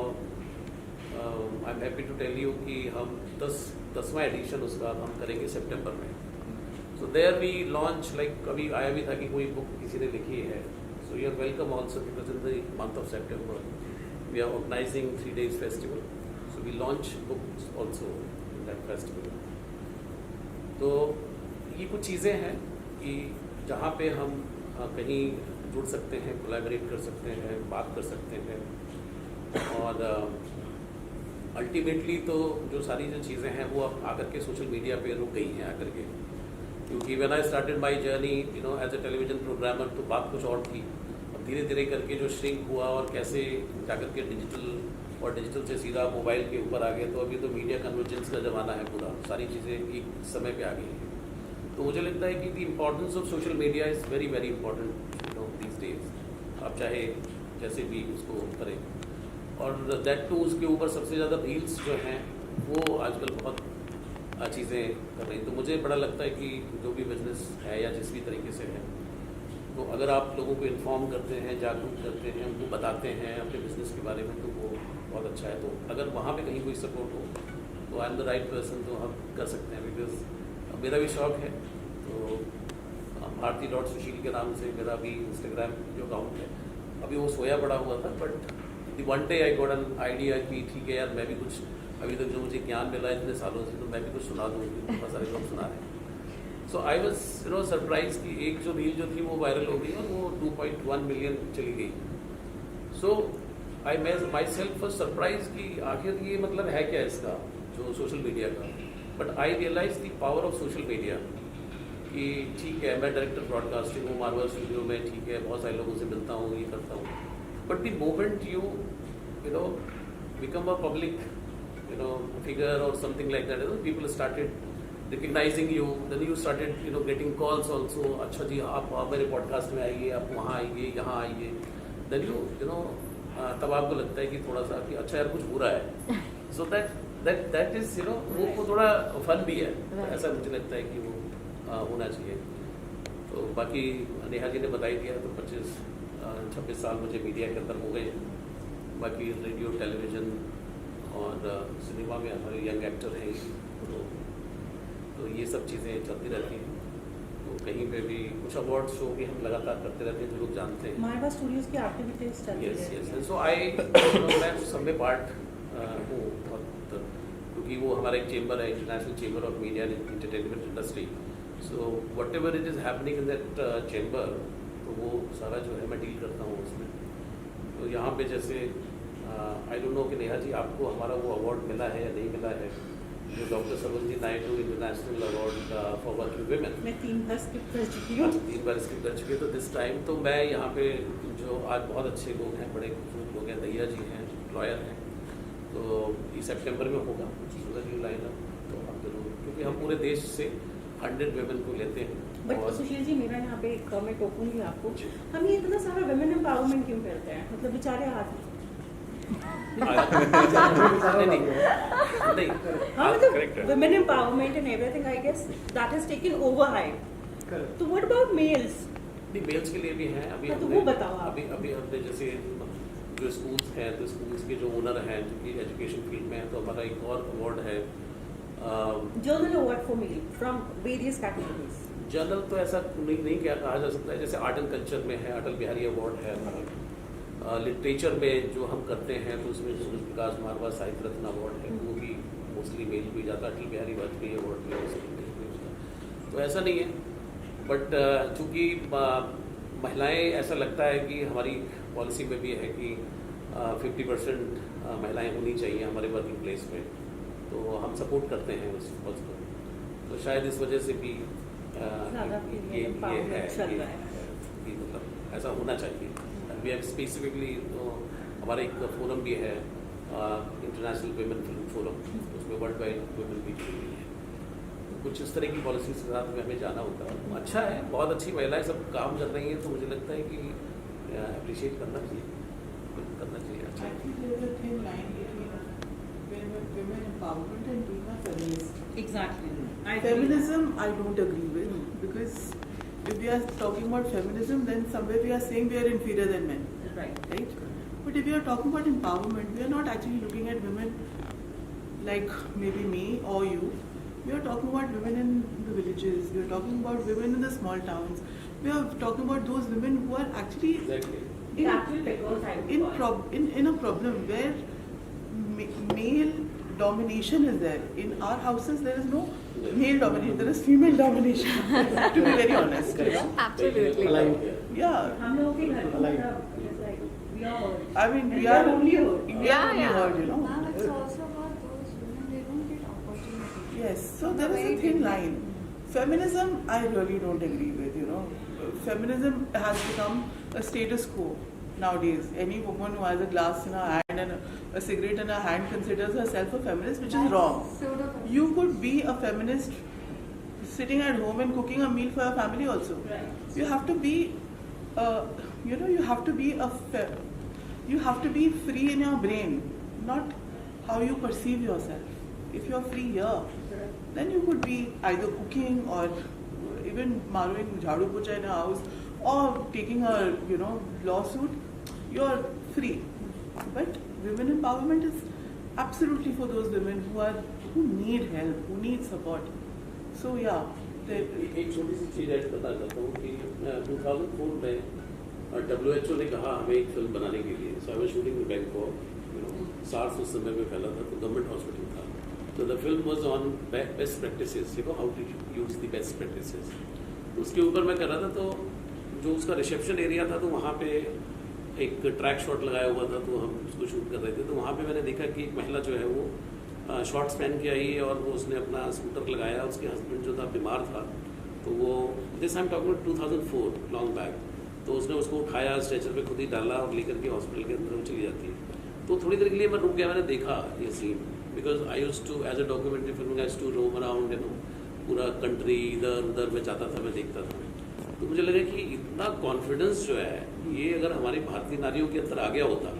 I'm happy to tell you कि हम 10वां addition उसका हम करेंगे सितंबर में। So there we launch, like कभी आया भी था कि कोई बुक किसी ने लिखी है, so you are welcome also, because in the month of September we are organizing 3 days festival. So we launch books also in that festival. तो ये कुछ चीज़ें हैं कि जहाँ पे हम कहीं जुड़ सकते हैं, कोलैबोरेट कर सकते हैं, बात कर सकते हैं, और अल्टीमेटली तो जो सारी जो चीज़ें हैं वो अब आकर के सोशल मीडिया पे रुक गई हैं आकर के, क्योंकि when I started my journey as a television programmer तो बात कुछ और थी। अब धीरे धीरे करके जो श्रिंक हुआ और कैसे जाकर के डिजिटल और डिजिटल से सीधा मोबाइल के ऊपर आ गए, तो अभी तो मीडिया कन्वर्जेंस का ज़माना है पूरा, सारी चीज़ें एक समय पे आ गई हैं। तो मुझे लगता है कि the importance of social media is very very important these days. आप चाहे जैसे भी उसको करें, और दैट टू उसके ऊपर सबसे ज़्यादा रील्स जो हैं वो आजकल बहुत चीज़ें कर रही हैं। तो मुझे बड़ा लगता है कि जो भी बिजनेस है या जिस भी तरीके से है, तो अगर आप लोगों को इन्फॉर्म करते हैं, जागरूक करते हैं, उनको बताते हैं अपने बिजनेस के बारे में, तो वो बहुत अच्छा है। तो अगर वहाँ पे कहीं कोई सपोर्ट हो तो I am the right person, तो हम कर सकते हैं। बिकॉज मेरा भी शौक है, तो भारती.सुशील के नाम से मेरा भी इंस्टाग्राम जो अकाउंट है, अभी वो सोया पड़ा हुआ था, but one day I got an idea कि ठीक है यार, मैं भी कुछ अभी तक जो मुझे ज्ञान मिला है इतने सालों से, तो मैं भी कुछ सुना दूँ, बहुत सारे लोग सुना रहे हैं। सो आई वॉज सरप्राइज कि एक जो रील जो थी वो वायरल हो गई और वो 2.1 मिलियन चली गई। So I myself was surprise कि आखिर ये मतलब है क्या इसका, जो सोशल मीडिया का। But I realize the power of social media कि ठीक है, मैं डायरेक्टर ब्रॉडकास्टिंग हूँ मार्वल स्टूडियो में, ठीक है, बहुत सारे लोगों से मिलता हूँ, ये करता हूँ, but the moment you become a public figure or something like that, people started recognizing you, then you started getting calls also, अच्छा जी आप मेरे पॉडकास्ट में आइए, आप वहाँ आइए, यहाँ आइए, then तब आपको लगता है कि थोड़ा सा कि अच्छा यार कुछ हो रहा है। सो दैट इज वो थोड़ा फन भी है, तो ऐसा मुझे लगता है कि वो होना चाहिए। तो बाकी नेहा जी ने बता ही दिया, तो 25-26 साल मुझे मीडिया के अंदर हो गए। बाकी रेडियो, टेलीविज़न और सिनेमा में हमारे यंग एक्टर हैं, तो ये सब चीज़ें चलती रहती हैं। तो कहीं पे भी कुछ अवार्ड शो भी हम लगातार करते रहते हैं, जो लोग जानते हैं। मारवा स्टूडियोज की एक्टिविटीज चलती है। यस, सो आई मैं उस सब में पार्ट हूँ बहुत, क्योंकि वो हमारा एक चेंबर है, international chamber of media and entertainment industry. So what ever it is happening in that chamber, तो वो सारा जो है मैं डील करता हूँ उसमें। तो यहाँ पे जैसे आई डोंट नो कि नेहा जी आपको हमारा वो अवार्ड मिला है या नहीं मिला है, जो doctor Sarojini Naidu international award for working women. मैं 3 बार स्किप कर चुकी हूँ। 3 बार स्किप कर चुकी है। तो दिस टाइम तो मैं यहाँ पे जो आज बहुत अच्छे लोग हैं, बड़े खूबसूरत लोग हैं, दैया जी हैं, लॉयर हैं, तो इस सितंबर में होगा सूरज लाइनअप, तो हम जरूर, क्योंकि हम पूरे देश से 100 वुमेन को लेते हैं। बट सुशील जी, मेरा यहाँ पे एक मैं टोकूंगी आपको, हम ये इतना सारा वुमेन एम्पावरमेंट क्यों करते हैं? मतलब बेचारे आदमी women empowerment and everything, I guess that has taken overhype. So what about males? नहीं, मेल्स के लिए भी हैं अभी। तो वो बताओ आप। अभी हमने जैसे जो स्कूल्स हैं, तो स्कूल्स के जो ओनर हैं, जो कि एजुकेशन फील्ड में है, तो हमारा एक और अवार्ड है journal award for male from various categories. Journal तो ऐसा नहीं क्या कहा जा सकता है, जैसे आर्ट एंड कल्चर में है, अटल बिहारी अवार्ड है हमारा। लिटरेचर में जो हम करते हैं, तो उसमें सूरज प्रकाश मारवा साहित्य रत्न अवार्ड है, वो भी मोस्टली मेल को ही जाता है। अटल बिहारी वाजपेयी अवार्ड भी है, तो ऐसा नहीं है। बट चूँकि महिलाएं, ऐसा लगता है कि हमारी पॉलिसी में भी है कि 50% महिलाएं होनी चाहिए हमारे वर्किंग प्लेस में, तो हम सपोर्ट करते हैं उस कॉज को। तो शायद इस वजह से भी ये है कि मतलब ऐसा होना चाहिए। वी हैव स्पेसिफिकली, तो हमारा एक फोरम भी है, इंटरनेशनल वुमेन फिल्म फोरम, उसमें वर्ल्ड वाइड वुमेन भी जुड़ी हुई है। तो कुछ इस तरह की पॉलिसीज के साथ में हमें जाना होता है। अच्छा है, बहुत अच्छी महिलाएं सब काम कर रही हैं, तो मुझे लगता है कि अप्रिशिएट करना चाहिए। अच्छा, women empowerment and being a feminist. Exactly. Feminism, I don't agree with, because if we are talking about feminism, then somewhere we are saying we are inferior than men, Right. right? But if we are talking about empowerment, we are not actually looking at women like maybe me or you. We are talking about women in the villages. We are talking about women in the small towns. We are talking about those women who are actually exactly. in a problem where male domination is there. In our houses, there is no male domination, there is female domination, to be very honest. You know? Absolutely. Yeah, हम लोगों के घर में it's like we are heard. I mean, we We are are only heard. we are Yeah, only yeah. heard, you know. Ma'am, it's also about those women, they don't get opportunity. Yes, so there is a thin line. Feminism, I really don't agree with, you know. Feminism has become a status quo nowadays. Any woman who has a glass in her hand and a cigarette in her hand considers herself a feminist, which is wrong. Sort of. You could be a feminist sitting at home and cooking a meal for your family also. Right. You have to be, you know, you have to be you have to be free in your brain, not how you perceive yourself. If you are free here, then you could be either cooking or even maruing jhadu pucha in a house or taking a, you know, lawsuit. You are free. But women empowerment is absolutely for those women who need help, who need support. So yeah, एक छोटी सी चीज़ add बता देता हूँ कि 2004 में WHO ने कहा हमें एक फिल्म बनाने के लिए. So I was shooting in Bangkok, you know, SARS उस समय में फैला था तो गवर्नमेंट हॉस्पिटल था. So the film was on best practices, you know, how to use the best practices. तो उसके ऊपर मैं कर रहा था तो जो उसका रिसेप्शन एरिया था तो वहाँ पे एक ट्रैक शॉट लगाया हुआ था तो हम उसको शूट कर रहे थे. तो वहाँ पे मैंने देखा कि एक महिला जो है वो शॉर्ट्स पहन के आई और वो उसने अपना स्कूटर लगाया. उसके हस्बैंड जो था बीमार था तो वो this I am talking 2004 long back. तो उसने उसको उठाया, स्ट्रेचर पे खुद ही डाला और लेकर के हॉस्पिटल के अंदर वो चली जाती है. तो थोड़ी देर के लिए मैं रुक गया, मैंने देखा ये scene because I use to as a documentary film I to roam around, you know, पूरा कंट्री इधर उधर में जाता था, मैं देखता था. तो मुझे लगा कि इतना कॉन्फिडेंस जो है ये अगर हमारी भारतीय नारियों के अंदर आ गया होता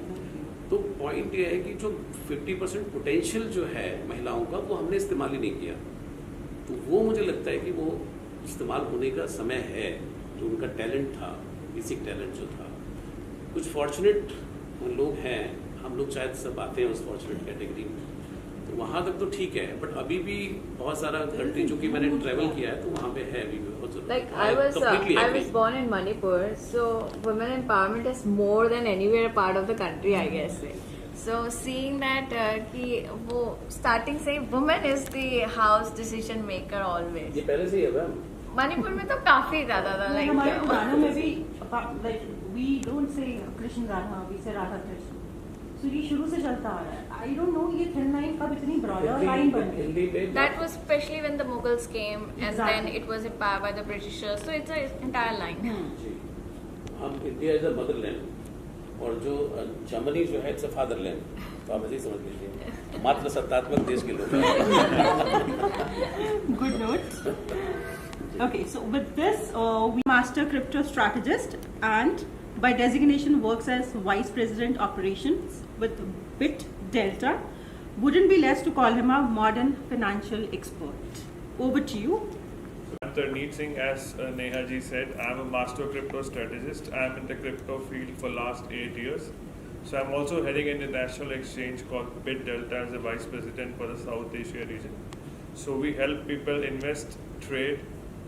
तो पॉइंट ये है कि जो 50% पोटेंशियल जो है महिलाओं का वो हमने इस्तेमाल ही नहीं किया. तो वो मुझे लगता है कि वो इस्तेमाल होने का समय है. जो उनका टैलेंट था, बेसिक टैलेंट जो था. कुछ फॉर्चुनेट लोग हैं, हम लोग शायद सब आते हैं उस फॉर्चुनेट कैटेगरी में, तो वहाँ तक तो ठीक है. बट अभी भी बहुत सारा कंट्री जो कि मैंने ट्रैवल किया है तो वहाँ पे है अभी भी बहुत ज़रूरत. Like I was born in Manipur, so women empowerment is more than anywhere part of the country, I guess. So seeing that कि वो starting से woman is the house decision maker always. ये पहले से ही है मैम. मणिपुर में तो काफी ज्यादा था. नहीं, Like हमारे गानों में भी like we don't say Krishna Radha, we say Radha Krishna. So ये शुरू से चलता आ रहा है. I don't know ये thin line कब इतनी broader line बन गई. हिंदी में that was especially when the Mughals came and Exactly. then it was empowered by the Britishers. So it's an entire line. जी. हम इंडिया इज अ मदरलैंड और जो Germany जो है इट्स अ फादरलैंड. तो आप ऐसे ही समझ लीजिए मात्र सत्तात्मक देश के लोग हैं. Good note. Okay, so with this, we master crypto strategist and by designation works as vice president operations with Bit Delta. Wouldn't be less to call him a modern financial expert. Over to you. I'm Tarneet Singh, as Neha ji said. I'm a master crypto strategist. I'm in the crypto field for last 8 years. So I'm also heading an international exchange called Bit Delta as the vice president for the South Asia region. So we help people invest, trade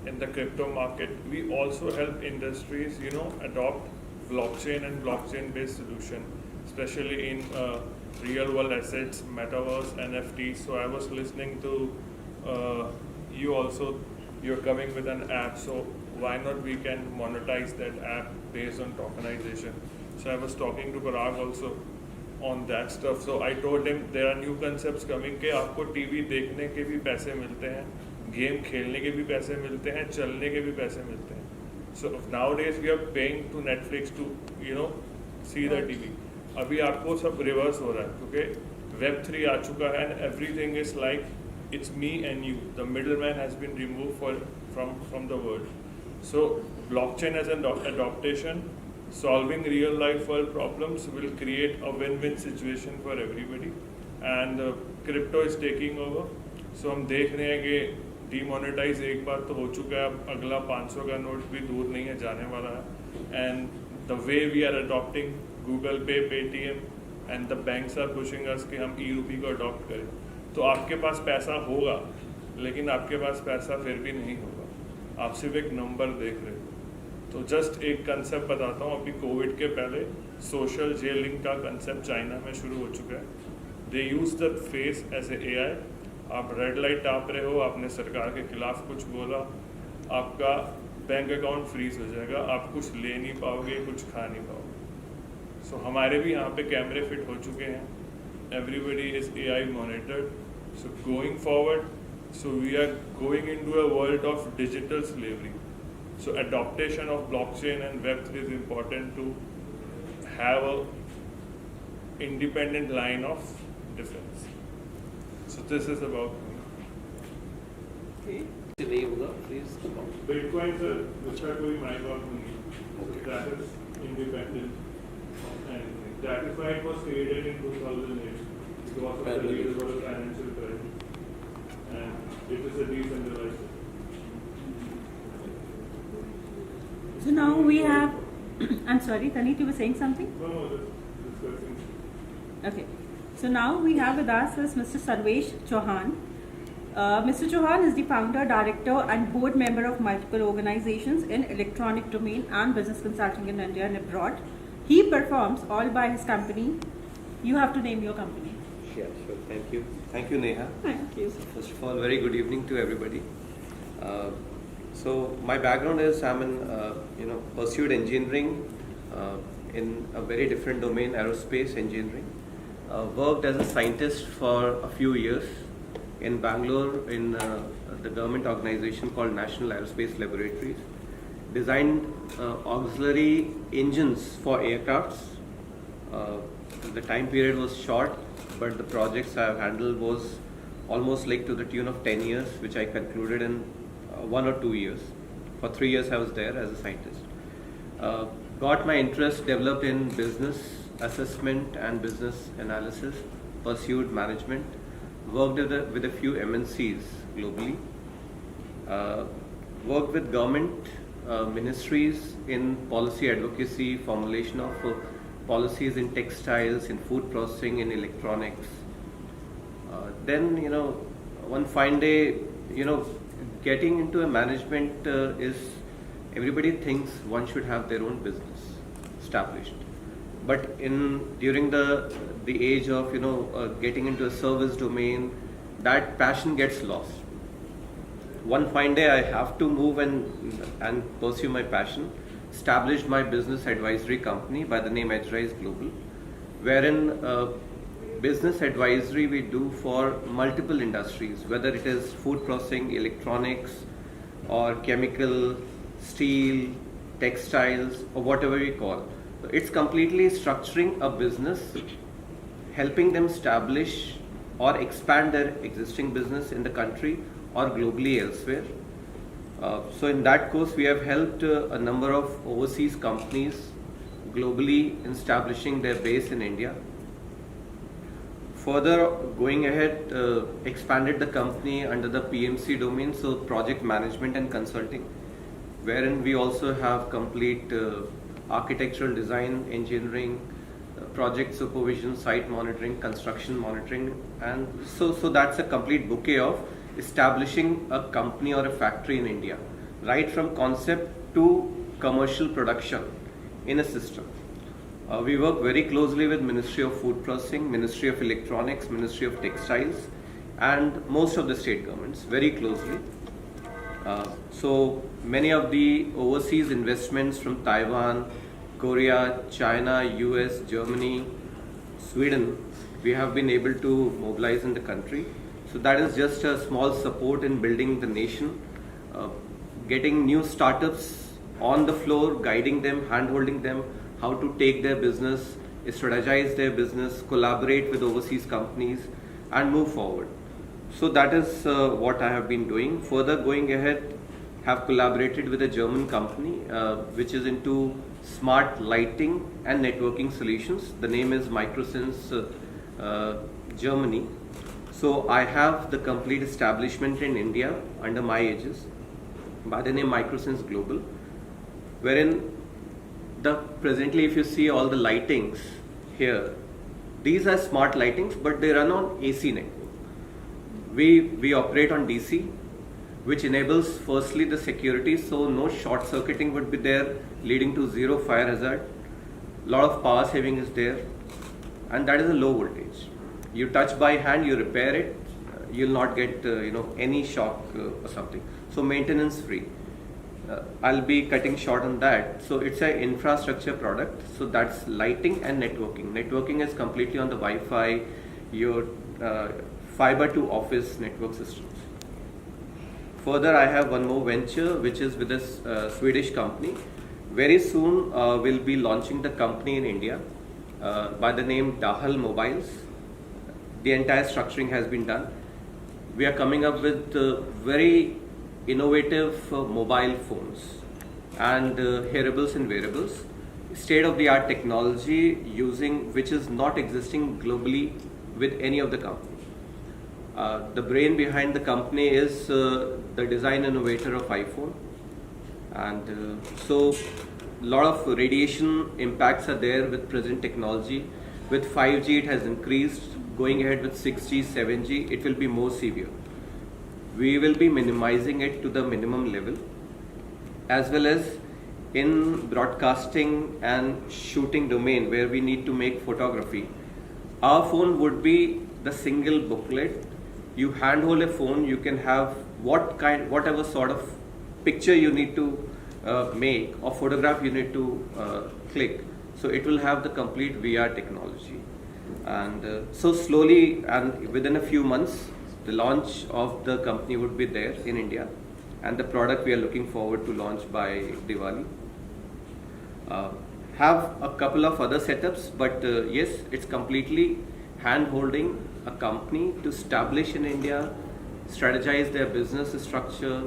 in the crypto market. We also help industries, you know, adopt blockchain and blockchain-based solution, especially in real-world assets, metaverse, NFTs. So I was listening to you also. You're coming with an app, so why not we can monetize that app based on tokenization? So I was talking to Parag also on that stuff. So I told him there are new concepts coming कि आपको TV देखने के भी पैसे मिलते हैं, game खेलने के भी पैसे मिलते हैं, चलने के भी पैसे मिलते हैं. So nowadays we are paying to Netflix to, you know, see the TV. अभी आपको सब रिवर्स हो रहा है क्योंकि Web3 आ चुका है and everything is like it's me and you. The middleman has been removed from the world. So blockchain as an adaptation, solving real life world problems will create a win-win situation for everybody. And crypto is taking over. So हम देख रहे हैं कि demonetize एक बार तो हो चुका है, अब अगला 500 का नोट भी दूर नहीं है, जाने वाला है. And the way we are adopting Google Pay, Paytm and the banks are pushing us कि हम e-rupee को adopt करें. तो आपके पास पैसा होगा लेकिन आपके पास पैसा फिर भी नहीं होगा, आप सिर्फ एक नंबर देख रहे हो. तो जस्ट एक कंसेप्ट बताता हूँ. अभी कोविड के पहले सोशल जेलिंग का कंसेप्ट चाइना में शुरू हो चुका है. They use the face as a AI. आप रेड लाइट टाप रहे हो, आपने सरकार के खिलाफ कुछ बोला, आपका बैंक अकाउंट फ्रीज हो जाएगा, आप कुछ ले नहीं पाओगे, कुछ खा नहीं पाओगे. सो हमारे भी यहाँ पे कैमरे फिट हो चुके हैं. Everybody is AI monitored. So going forward, so we are going into a world of digital slavery. So adaptation of blockchain and Web3 is important to have a independent line of defense. So this is about नहीं होगा please account Bitcoin sir, उसका कोई मायना नहीं. So that is independent of anything. That is why it was created in 2008 because of the need for a financial crisis, and it is a decentralized. So now we have, I'm sorry, Taneet, you were saying something? No, just discussing. Okay. So now we have with us is Mr. Sarvesh Chauhan. Mr. Chauhan is the founder, director and board member of multiple organizations in electronic domain and business consulting in India and abroad. He performs all by his company. You have to name your company. Yeah, sure. Thank you. Thank you, Neha. Thank you. First of all, very good evening to everybody. So my background is I'm in pursued engineering in a very different domain, aerospace engineering. Worked as a scientist for a few years in Bangalore in the government organization called National Aerospace Laboratories. Designed auxiliary engines for aircrafts. The time period was short, but the projects I have handled was almost like to the tune of 10 years, which I concluded in 1 or 2 years. For 3 years I was there as a scientist. Got my interest developed in business assessment and business analysis, pursued management, worked with a few MNCs globally, worked with government ministries in policy advocacy, formulation of policies in textiles, in food processing, in electronics. Then, one fine day, getting into a management is, everybody thinks one should have their own business established. But during the age of getting into a service domain, that passion gets lost. One fine day I have to move and pursue my passion. Established my business advisory company by the name Edgewise Global, wherein business advisory we do for multiple industries, whether it is food processing, electronics, or chemical, steel, textiles, or whatever we call. It's completely structuring a business, helping them establish or expand their existing business in the country or globally elsewhere. So in that course, we have helped a number of overseas companies globally in establishing their base in India. Further going ahead, expanded the company under the PMC domain, so project management and consulting, wherein we also have complete architectural design, engineering, project supervision, site monitoring, construction monitoring, and so that's a complete bouquet of establishing a company or a factory in India, right from concept to commercial production in a system. We work very closely with Ministry of Food Processing, Ministry of Electronics, Ministry of Textiles, and most of the state governments very closely. So many of the overseas investments from Taiwan, Korea, China, US, Germany, Sweden, we have been able to mobilize in the country. So that is just a small support in building the nation, getting new startups on the floor, guiding them, hand-holding them, how to take their business, strategize their business, collaborate with overseas companies, and move forward. So that is what I have been doing. Further going ahead, have collaborated with a German company which is into smart lighting and networking solutions. The name is Microsense Germany. So I have the complete establishment in India under my aegis by the name Microsense Global, wherein presently if you see all the lightings here, these are smart lightings, but they run on AC network. We operate on DC, which enables firstly the security, so no short circuiting would be there, leading to zero fire hazard. Lot of power saving is there, and that is a low voltage. You touch by hand, you repair it, you'll not get any shock or something. So maintenance free. I'll be cutting short on that. So it's an infrastructure product. So that's lighting and networking. Networking is completely on the Wi-Fi, your fiber to office network systems. Further, I have one more venture which is with this Swedish company. Very soon we'll be launching the company in India by the name Dahal Mobiles. The entire structuring has been done. We are coming up with very innovative mobile phones and hearables and wearables. State-of-the-art technology using which is not existing globally with any of the company. The brain behind the company is the design innovator of iPhone, and so a lot of radiation impacts are there with present technology. With 5G it has increased, going ahead with 6G, 7G it will be more severe. We will be minimizing it to the minimum level, as well as in broadcasting and shooting domain where we need to make photography. Our phone would be the single booklet. You handhold a phone, you can have whatever sort of picture you need to make or photograph you need to click. So it will have the complete VR technology. And so slowly and within a few months, the launch of the company would be there in India, and the product we are looking forward to launch by Diwali. Have a couple of other setups, but yes, it's completely hand-holding a company to establish in India, strategize their business structure,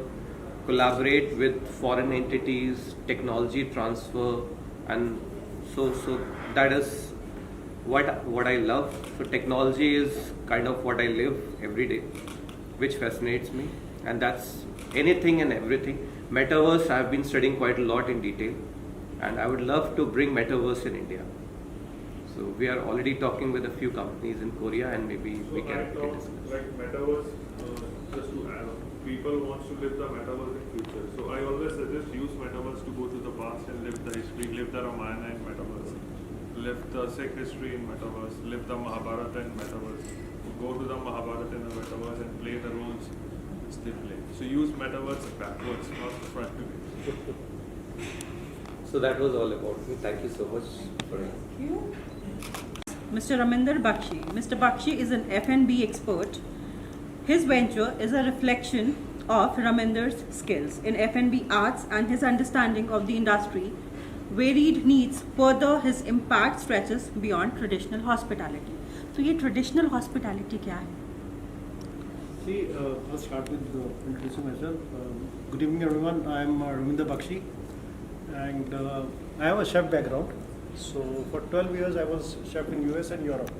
collaborate with foreign entities, technology transfer, and so that is what I love. So technology is kind of what I live every day, which fascinates me, and that's anything and everything. Metaverse I've been studying quite a lot in detail, and I would love to bring Metaverse in India. So we are already talking with a few companies in Korea, and maybe we can discuss. Like Metaverse, just to add on, people want to live the Metaverse in future. So I always suggest use Metaverse to go to the past and live the history, live the Ramayana in Metaverse, live the Sikh history in Metaverse, live the Mahabharata in Metaverse, go to the Mahabharata in the Metaverse and play the roles which they play. So use Metaverse backwards, not frontwards. So that was all about me. Thank you so much for it. Thank you. Mr. Raminder Bakshi. Mr. Bakshi is an F&B expert. His venture is a reflection of Raminder's skills in F&B arts and his understanding of the industry. Varied needs, further his impact stretches beyond traditional hospitality. So ये traditional hospitality क्या है? See, I'll start with introducing myself. Good evening, everyone. I am Raminder Bakshi, and I have a chef background. So for 12 years, I was chef in US and Europe,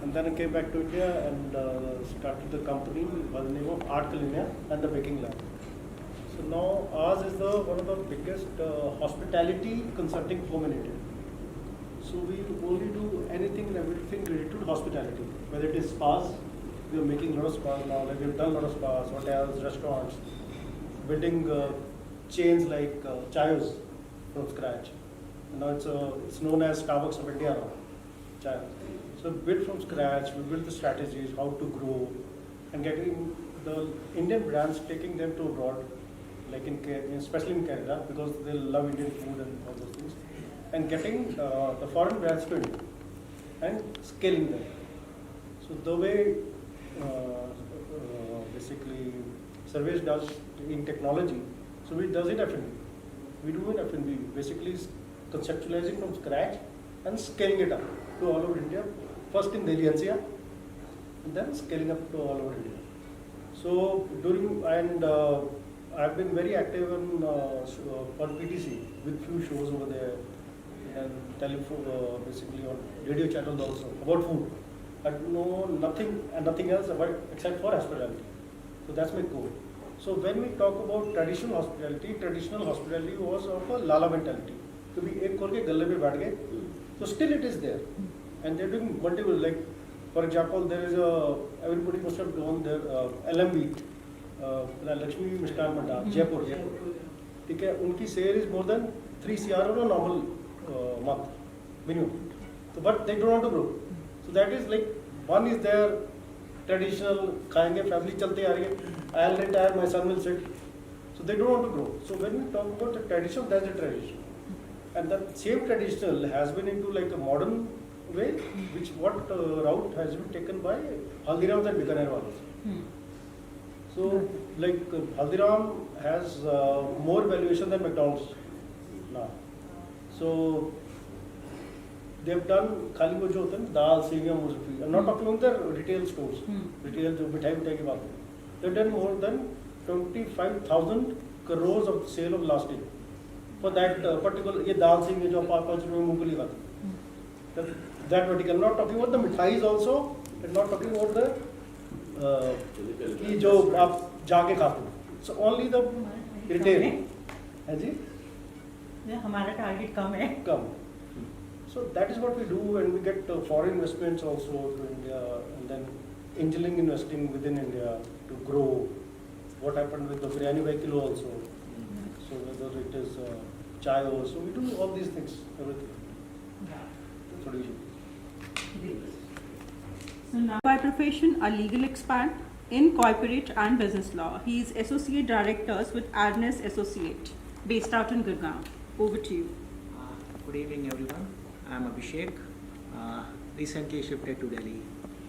and then I came back to India and started the company by the name of Art Culinary and the Baking Lab. So now ours is one of the biggest hospitality consulting firm in India. So we only do anything and everything related to hospitality, whether it is spas. We are making a lot of spas now. Like we've done a lot of spas, hotels, restaurants, building chains like Chayos from scratch. And now it's known as Starbucks of India now, Chayos. So built from scratch, we built the strategies, how to grow, and getting the Indian brands, taking them to abroad, like especially in Canada, because they love Indian food and all those things, and getting the foreign brands to India and scaling them. So the way basically Sarvesh does in technology, so we does it F&B. We do in F&B, basically conceptualizing from scratch and scaling it up to all over India. First in Delhi NCR, and then scaling up to all over India. So I've been very active on PTC with few shows over there, and telephone, basically on radio channels also about food. I know nothing else except for hospitality. So that's my goal. So when we talk about traditional hospitality was of a lala mentality. So we ek korke galle pe baith gaye. So still it is there, and they're doing multiple. Like for example, there is everybody must have known there LMB, Lakshmi Mishtan Bhandar, Jaipur. ठीक है, उनकी sale is more than 3 CR on a normal month minimum. So but they don't want to grow. So that is like One is their traditional, खाएंगे, family चलते आ रही है. I'll retire, my son will sit. So they don't want to grow. So when we talk about the traditional, that's a tradition. And that same traditional has been into like a modern way, which what route has been taken by Haldiram and Bikaner Walas. So like Haldiram has more valuation than McDonald's now. So they've done खाली वो जो होता है ना दाल सेवियां मुर्गी. I'm not talking about the retail stores. Retail जो मिठाई की बात है. They've done more than 25,000 crores of sale of last year for that particular ये दाल सेवियां जो 5 रुपए में मूंगफली खाते. That vertical. I'm not talking about the mithais also. I'm not talking about the कि जो आप जाके खाते हो. So only the retail. है जी? हमारा टारगेट कम है. Come. So that is what we do, and we get foreign investments also to India, and then angeling investing within India to grow. What happened with the biryani by kilo also. So whether it is chai also, we do all these things, everything. That's what we do. So now by profession, a legal expert in corporate and business law. He is associate directors with Arnes Associate, based out in Gurgaon. Over to you. Good evening, everyone. I am Abhishek. Recently shifted to Delhi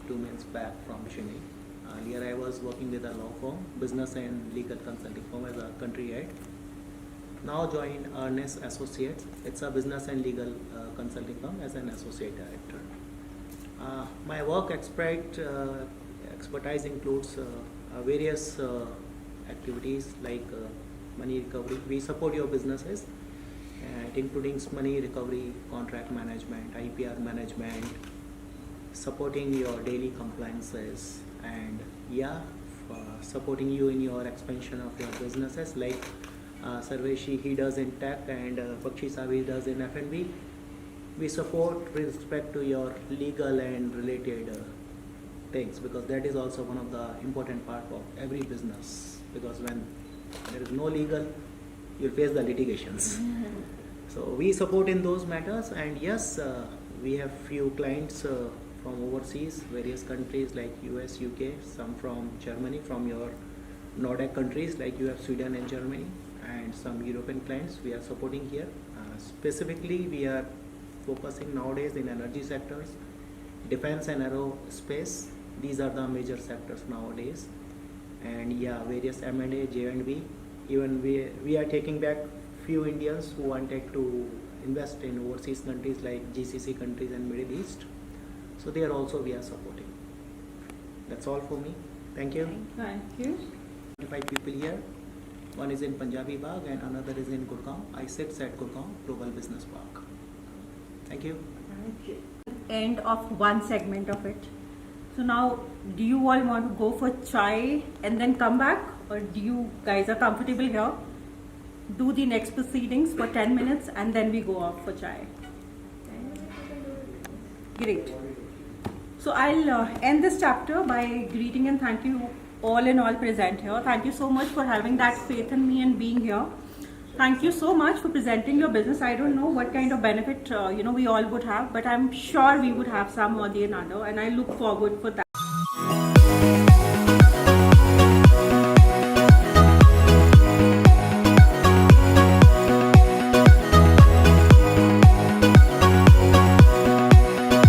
2 months back from Chennai. Earlier I was working with a law firm, business and legal consulting firm as a country head. Now joined Arnes Associates. It's a business and legal consulting firm as an associate director. My work expertise includes various activities like money recovery. We support your businesses, including money recovery, contract management, IPR management, supporting your daily compliances, and supporting you in your expansion of your businesses like Sarveshi he does in tech and Bakshi Savi does in F&B. We support with respect to your legal and related things, because that is also one of the important part of every business, because when there is no legal, you'll face the litigations. So we support in those matters, and yes, we have few clients from overseas, various countries like US, UK, some from Germany, from your Nordic countries like you have Sweden and Germany, and some European clients we are supporting here. Specifically, we are focusing nowadays in energy sectors, defense and aerospace. These are the major sectors nowadays, and various M&A, J&B. Even we are taking back few Indians who wanted to invest in overseas countries like GCC countries and Middle East. So there also we are supporting. That's all for me. Thank you. Thank you. 25 people here. One is in Punjabi Bagh and another is in Gurgaon. I sit at Gurgaon Global Business Park. Thank you. End of one segment of it. So now, do you all want to go for chai and then come back, or do you guys are comfortable here? Do the next proceedings for 10 minutes and then we go off for chai. Great. So I'll end this chapter by greeting and thank you all in all present here. Thank you so much for having that faith in me and being here. Thank you so much for presenting your business. I don't know what kind of benefit we all would have, but I'm sure we would have some or the another, and I look forward for that.